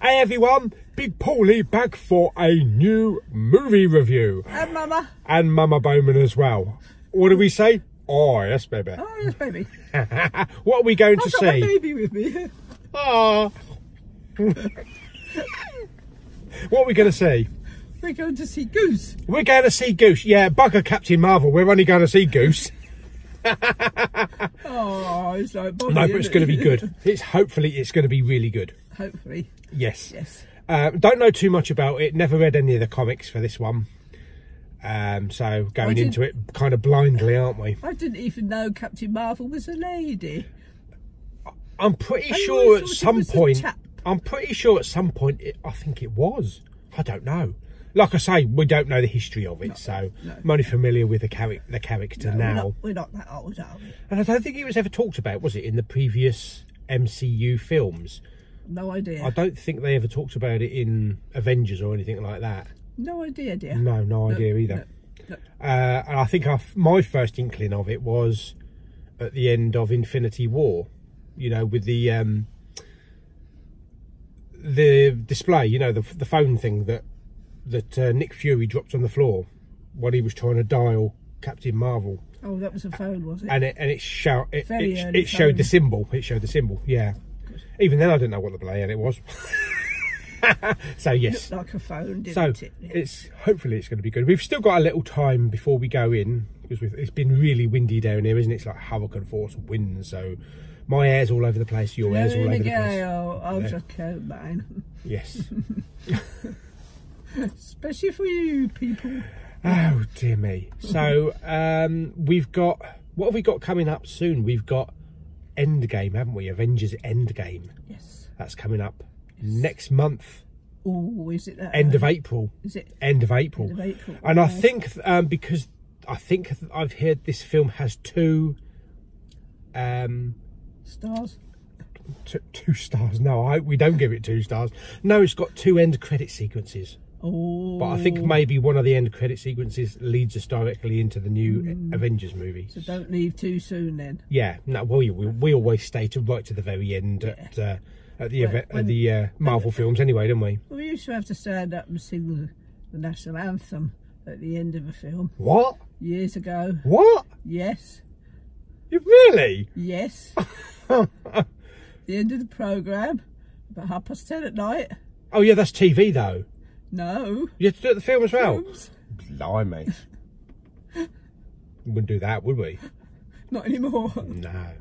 Hey everyone, Big Pauly back for a new movie review. And Mama. And Mama Bowman as well. What do we say? Oh, yes, baby. Oh, yes, baby. What are we going to I've got see? my baby with me. Oh. What are we going to see? We're going to see Goose. We're going to see Goose. Yeah, bugger Captain Marvel. We're only going to see Goose. Oh, it's like Bobby, no, but it's going to be good. Hopefully it's going to be really good. Hopefully. Yes. Yes. Don't know too much about it. Never read any of the comics for this one. So going into it kind of blindly, aren't we? I didn't even know Captain Marvel was a lady. I'm pretty sure at some point. I'm pretty sure at some point. I think it was. I don't know. Like I say, we don't know the history of it, so I'm only familiar with the character now. We're not that old, are we? And I don't think it was ever talked about, was it, in the previous MCU films? No idea. I don't think they ever talked about it in Avengers or anything like that. No idea, dear. No idea either. No. And I think my first inkling of it was at the end of Infinity War, you know, with the display, you know, the phone thing that Nick Fury dropped on the floor when he was trying to dial Captain Marvel. Oh, that was a phone, was it? And it showed the symbol. It showed the symbol. Yeah. Good. Even then, I didn't know what the bloody it was. So yes, it looked like a phone, didn't it? Yeah. Hopefully it's going to be good. We've still got a little time before we go in because it's been really windy down here, isn't it? It's like hurricane force wind, so my hair's all over the place. Your hair's all over the place. I'll just count mine. Yes. Especially for you people. Oh dear me. So we've got, what have we got coming up soon? We've got Endgame, haven't we? Avengers Endgame. Yes. That's coming up next month. Oh, is it that? End of April. Is it? End of April. End of April. And I think because I think I've heard this film has two stars. Two stars. No, we don't give it 2 stars. No, it's got 2 end credit sequences. Oh. But I think maybe one of the end credit sequences leads us directly into the new Avengers movie. So don't leave too soon then. Yeah. No. Well, we always stay right to the very end at the Marvel films, anyway, don't we? Well, we used to have to stand up and sing the national anthem at the end of a film. What? Years ago. What? Yes. You really? Yes. The end of the programme, about 10:30 at night. Oh yeah, that's TV though. No. You have to do it at the film as well? Films. Blimey. We wouldn't do that, would we? Not anymore. No.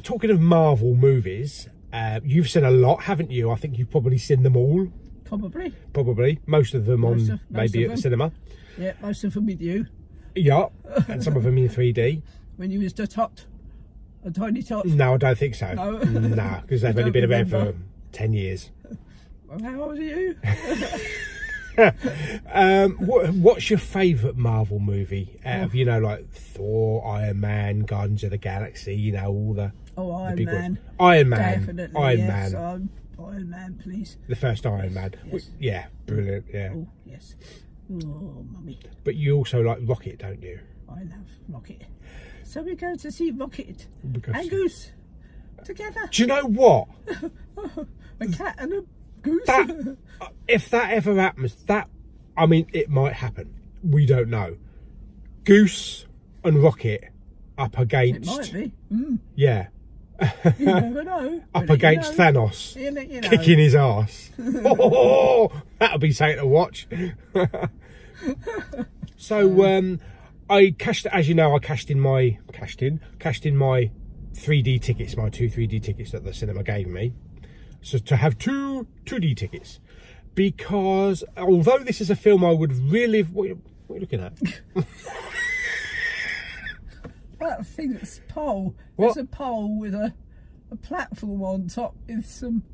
Talking of Marvel movies, you've seen a lot, haven't you? I think you've probably seen them all. Probably. Probably. Most of them maybe at the cinema. Yeah, most of them with you. Yeah, and some of them in 3D. When you was a tiny tot. No, I don't think so. No, because they've only been around for 10 years. Well, how old are you? What's your favourite Marvel movie? You know, like Thor, Iron Man, Guardians of the Galaxy, you know, all the... Oh, Iron Man. Iron Man. Definitely, Iron yes. Man. Iron Man, please. The first Iron Man. Yes. Yeah, brilliant, yeah. Oh, yes. Oh, mummy. But you also like Rocket, don't you? I love Rocket. So we're going to see Rocket and Goose together. Do you know what? A cat and a goose. If that ever happens, I mean, it might happen. We don't know. Goose and Rocket up against... It might be. Mm. Yeah. You never know. Up against Thanos, you know. kicking his ass. Oh, that'll be something to watch. So, I cashed, as you know, I cashed in my 3D tickets, my 2 3D tickets that the cinema gave me. So to have 2 2D tickets, because although this is a film I would really, what are you looking at? That thing that's a pole. What? There's a pole with a platform on top with some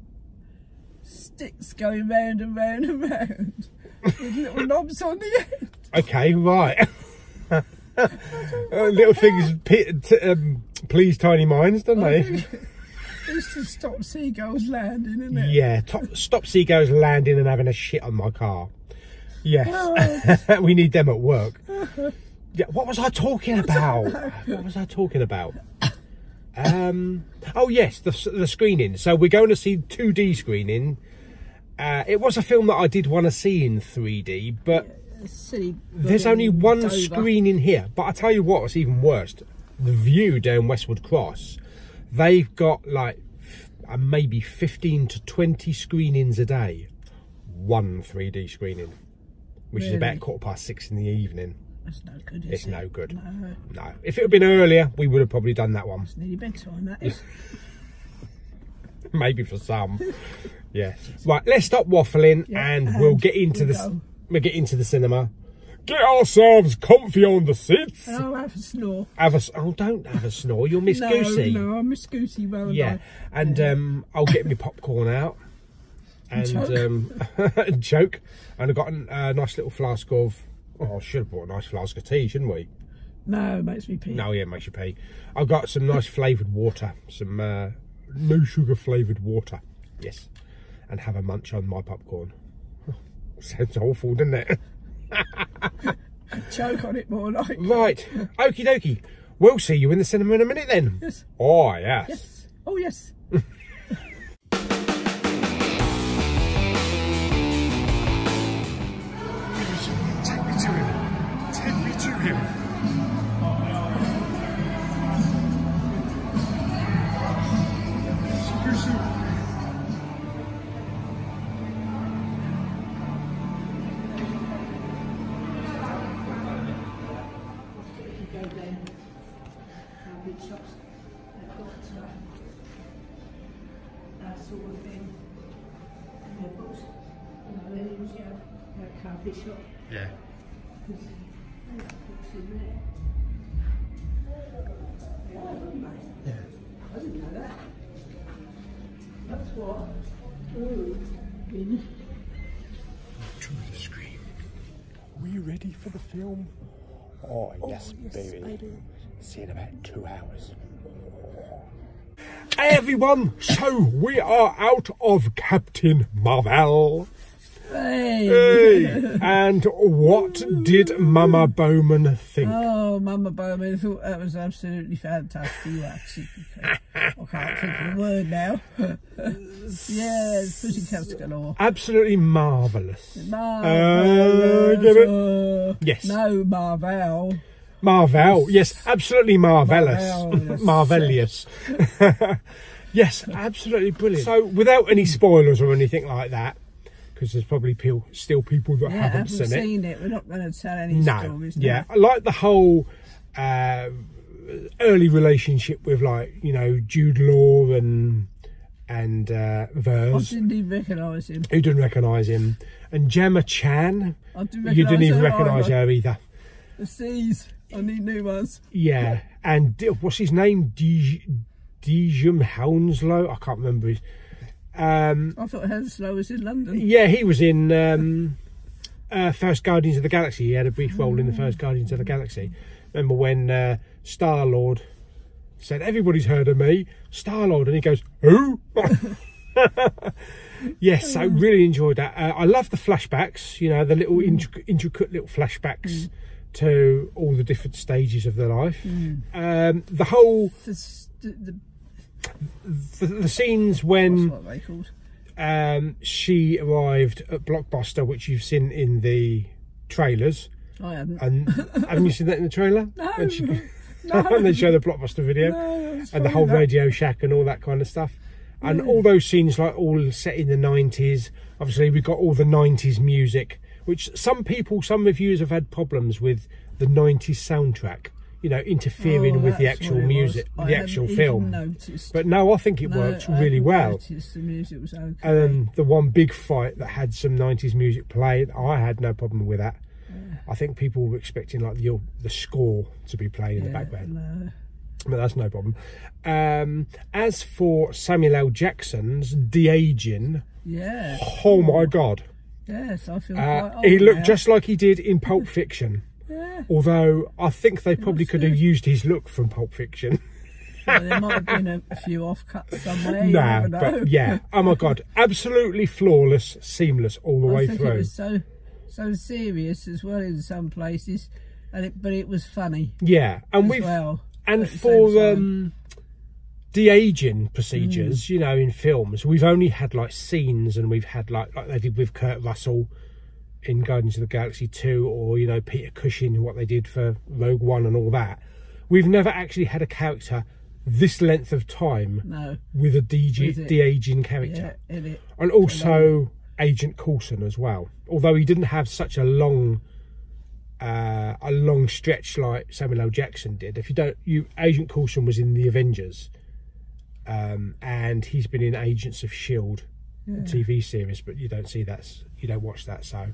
sticks going round and round and round with little knobs on the end. Okay, right. Little things please tiny minds, don't they? It's to stop seagulls landing, isn't it? Yeah, stop seagulls landing and having a shit on my car. Yes, we need them at work. Yeah, what was I talking about? What was I talking about? Oh yes, the screening. So we're going to see 2D screening It was a film that I did want to see in 3D, but there's only one screen in here. But I tell you what, it's even worse. The View down Westwood Cross, they've got like maybe 15 to 20 screenings a day. One 3D screening, which is about 6:15 in the evening. That's no good, is It's it? no good. No. If it had been earlier, we would have probably done that one. It's nearly bedtime, that is. Maybe for some. Yes. Right, let's stop waffling and we'll get into we'll get into the cinema. Get ourselves comfy on the seats. And I'll have a snore. Oh, don't have a snore. You're Miss Goosey. No, I'm Miss Goosey. Well, yeah. And I'll get my popcorn out and choke. And I've got a nice little flask of. Oh, I should have bought a nice flask of tea, shouldn't we? No, it makes me pee. No, yeah, it makes you pee. I've got some nice flavoured water, some no sugar flavoured water. Yes, and have a munch on my popcorn. Oh, sounds awful, doesn't it? Choke on it more like. Right, okie dokie. We'll see you in the cinema in a minute then. Yes. Oh, yes. Yes. Oh, yes. Take me to him. Shops, they've got that sort of thing in their books. You know, they use a carpet shop. Yeah. Because they have books in there. Yeah. I didn't know that. That's what. Ooh. To the screen. Are we ready for the film? Oh, yes, baby. See in about 2 hours. Hey everyone, so we are out of Captain Marvel. Hey. And what did Mama Bowman think? Oh, Mama Bowman thought that was absolutely fantastic. I can't think of the word now. Yeah, it's pussycats galore. Absolutely marvellous. Marvellous. Get it? Yes. No, Marvel. Marvel, yes, absolutely marvellous. Marvellous. Marvellous. Yes, absolutely brilliant. So, without any spoilers or anything like that, because there's probably still people that haven't seen it. We're not going to tell any stories. Yeah, I like the whole early relationship with, like, you know, Jude Law and Vers. I didn't even recognise him. Who didn't recognise him? And Gemma Chan. You didn't even recognise her either. The C's. I need new ones. Yeah, and what's his name? Dijum Hounslow. I can't remember his. I thought Hounslow was in London. Yeah, he was in First Guardians of the Galaxy. He had a brief role in the First Guardians of the Galaxy. Remember when Star-Lord said, "Everybody's heard of me, Star-Lord," and he goes, "Who?" Yes, I really enjoyed that. I love the flashbacks. You know, the little intricate little flashbacks. To all the different stages of their life. The whole the scenes when what they called? She arrived at Blockbuster, which you've seen in the trailers. I haven't. And haven't you seen that in the trailer? No. And they show the Blockbuster video and the whole Radio Shack and all that kind of stuff. And all those scenes, like, all set in the 90s. Obviously, we've got all the 90s music, which some reviewers have had problems with the 90s soundtrack, you know, interfering with the actual music, the actual film. Noticed. But no, I think it works really well. Noticed the music was okay. And then the one big fight that had some 90s music played, I had no problem with that. Yeah. I think people were expecting, like, the score to be playing in the background. No. But that's no problem. As for Samuel L. Jackson's de-aging, oh my God. Yes, I feel quite old he looked now. just like he did in Pulp Fiction. Yeah. Although I think they probably could have used his look from Pulp Fiction. Yeah, there might have been a few offcuts somewhere. Nah, but yeah. Oh my God, absolutely flawless, seamless all the way through. It was so serious as well in some places, but it was funny. Yeah, and for de-aging procedures, you know, in films, we've only had like scenes, and we've had like they did with Kurt Russell in Guardians of the Galaxy 2, or, you know, Peter Cushing, what they did for Rogue One and all that. We've never actually had a character this length of time with a de-aging character. And also Agent Coulson as well, although he didn't have such a long stretch like Samuel L. Jackson did. If you don't, Agent Coulson was in the Avengers, and he's been in Agents of S.H.I.E.L.D. TV series, but you don't see that, you don't watch that, so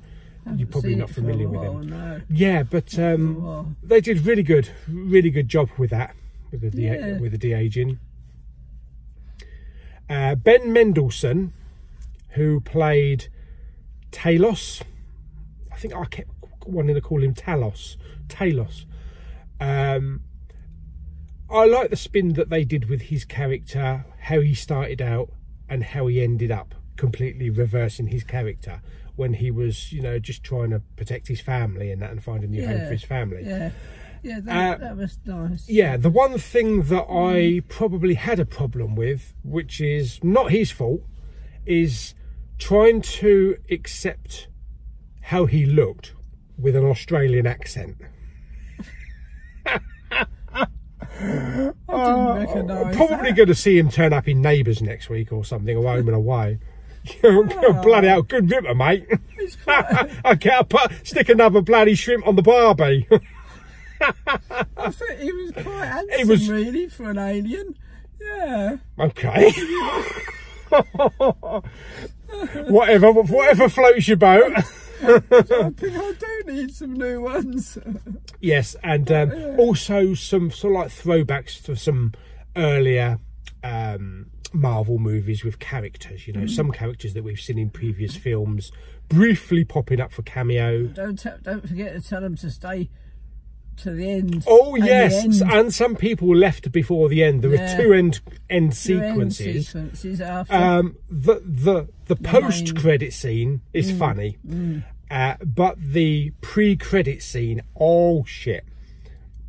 you're probably not familiar with him. No. Yeah, but they did really good job with that, with the de-aging. Ben Mendelsohn, who played Talos, I think I kept wanting to call him Talos. I like the spin that they did with his character, how he started out and how he ended up completely reversing his character when he was, you know, just trying to protect his family and that, and find a new home for his family. That was nice. Yeah, the one thing that I probably had a problem with, which is not his fault, is trying to accept how he looked with an Australian accent. I'm probably going to see him turn up in Neighbours next week or something, or Home and Away. Bloody hell, good ripper, mate. Stick another bloody shrimp on the barbie. I think he was quite handsome, really, for an alien. Yeah. Okay. whatever floats your boat. I think I do need some new ones. Yes, and also some sort of like throwbacks to some earlier Marvel movies with characters, you know, some characters that we've seen in previous films briefly popping up for cameo. Don't forget to tell them to stay to the end. Oh yes, and some people left before the end. There were two end sequences. After. The post credit scene is funny, but the pre-credit scene, oh shit.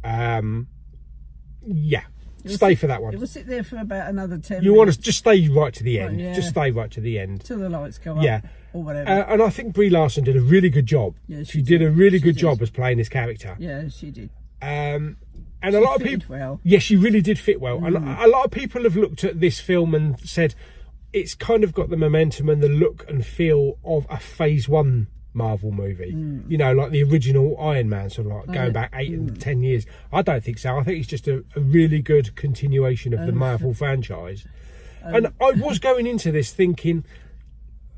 Yeah. Stay for that one. It will sit there for about another 10 minutes. You want to just stay right to the end. Yeah. Just stay right to the end. Till the lights go up. Yeah. Or whatever. And I think Brie Larson did a really good job. Yeah, she did a really good job as playing this character. Yeah, she did. And she a lot of people... well. Yeah, she really did fit well. And a lot of people have looked at this film and said it's kind of got the momentum and the look and feel of a Phase 1 Marvel movie, you know, like the original Iron Man, sort of like going back 8 and 10 years. I don't think so. I think it's just a really good continuation of the Marvel franchise. And I was going into this thinking,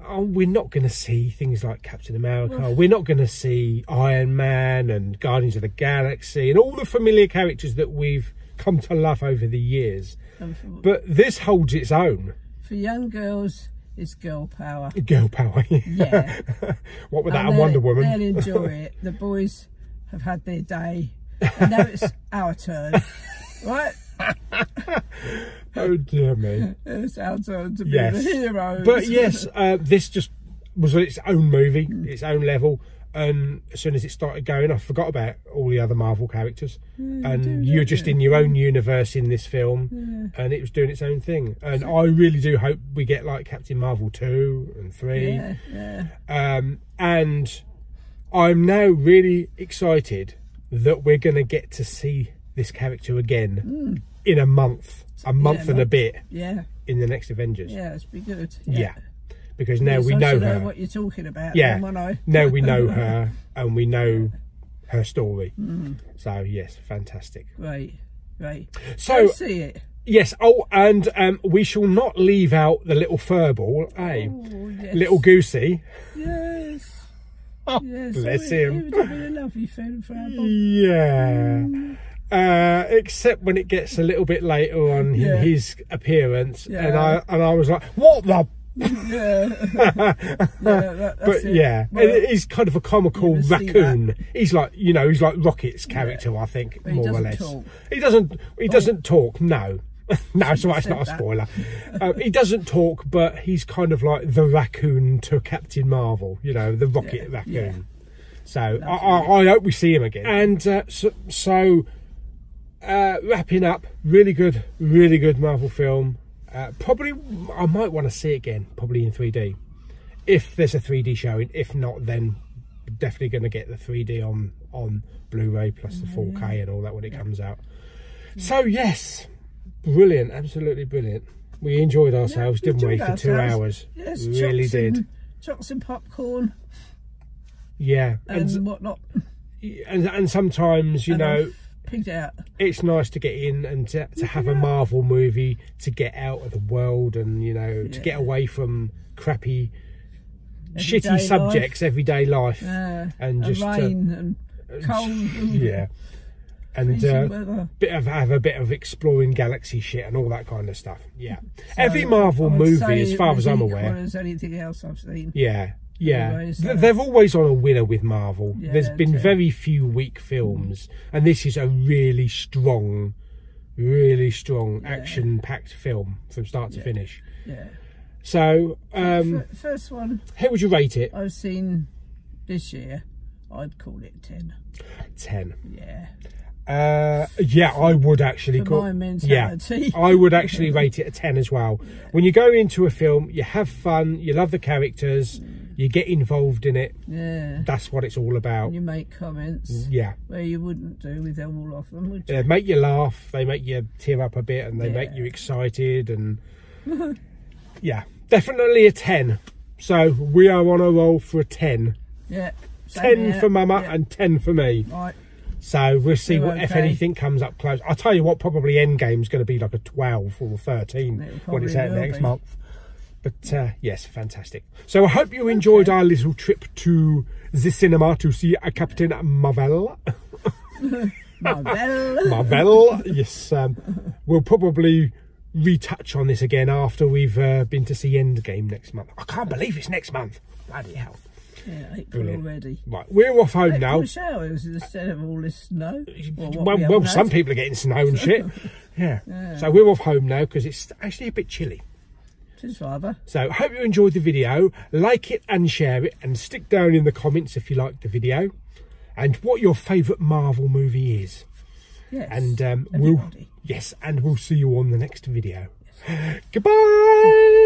oh, we're not going to see things like Captain America, we're not going to see Iron Man and Guardians of the Galaxy and all the familiar characters that we've come to love over the years. But this holds its own. For young girls, it's girl power. Girl power. Yeah. What with that, a Wonder Woman? They'll enjoy it. The boys have had their day. And now it's our turn. Right? Oh dear me. It's our turn to be the heroes. But yes, this just was its own movie, its own level. And as soon as it started going, I forgot about all the other Marvel characters. And you're just in your own universe in this film. And it was doing its own thing. And I really do hope we get like Captain Marvel 2 and 3. And I'm now really excited that we're going to get to see this character again in a month and a bit in the next Avengers. Yeah, it's be good. Yeah. Because now we know her. What you're talking about. Yeah. Now we know her and we know her story. So yes, fantastic. Right. So go see it. Yes. Oh, and we shall not leave out the little furball, eh? Oh, yes. Little Goosey. Yes. Oh, yes. Bless him. He would have been a lovely friend for our Bob. Yeah. Except when it gets a little bit later on in his appearance, and I was like, what the. He's kind of a comical raccoon. He's like, you know, he's like Rocket's character, I think, but more or less. He doesn't talk. No, no, it's alright. It's not a spoiler. He doesn't talk, but he's kind of like the raccoon to Captain Marvel. You know, the Rocket raccoon. So I hope we see him again. And wrapping up, really good Marvel film. Probably I might want to see it again, probably in 3D, if there's a 3D showing. If not, then definitely going to get the 3D on Blu-ray plus the 4K and all that when it comes out. So yes, brilliant, absolutely brilliant. We enjoyed ourselves, didn't we, for 2 hours? Yes, we really did. Chocs and popcorn. Yeah, and whatnot. And sometimes, you know, pigged out. It's nice to get in and to have a Marvel movie, to get out of the world and, you know, to get away from crappy, shitty subjects, everyday life, and just rain and cold. Yeah, and have a bit of exploring galaxy shit and all that kind of stuff. Yeah, so every Marvel movie, as far as I'm aware, as anything else I've seen. Yeah. They're always on a winner with Marvel. There's been very few weak films, and this is a really strong action-packed film from start to finish. Yeah. So, first one. How would you rate it? I've seen this year. I'd call it 10. 10. Yeah. Yeah, I would actually call. My mentality. Yeah, I would actually rate it a 10 as well. When you go into a film, you have fun, you love the characters, you get involved in it. Yeah, that's what it's all about. And you make comments. Yeah, where you wouldn't do with all of them. Would you? They make you laugh, they make you tear up a bit, and they make you excited. And yeah, definitely a 10. So we are on a roll for a 10. Yeah, 10 for Mama and 10 for me. Right. So we'll see what if anything comes up close. I'll tell you what, probably Endgame's going to be like a 12 or 13 when it's out next month. But yes, fantastic. So I hope you enjoyed our little trip to the cinema to see a Captain Marvel. Marvel. Yes. We'll probably retouch on this again after we've been to see Endgame next month. I can't believe it's next month. Bloody hell. Yeah, April already. Right, we're off home now. Showers instead of all this snow. Well, some people are getting snow and shit. Yeah. So we're off home now because it's actually a bit chilly. It is rather. So hope you enjoyed the video. Like it and share it, and stick down in the comments if you liked the video and what your favourite Marvel movie is. Yes. And we'll see you on the next video. Yes. Goodbye.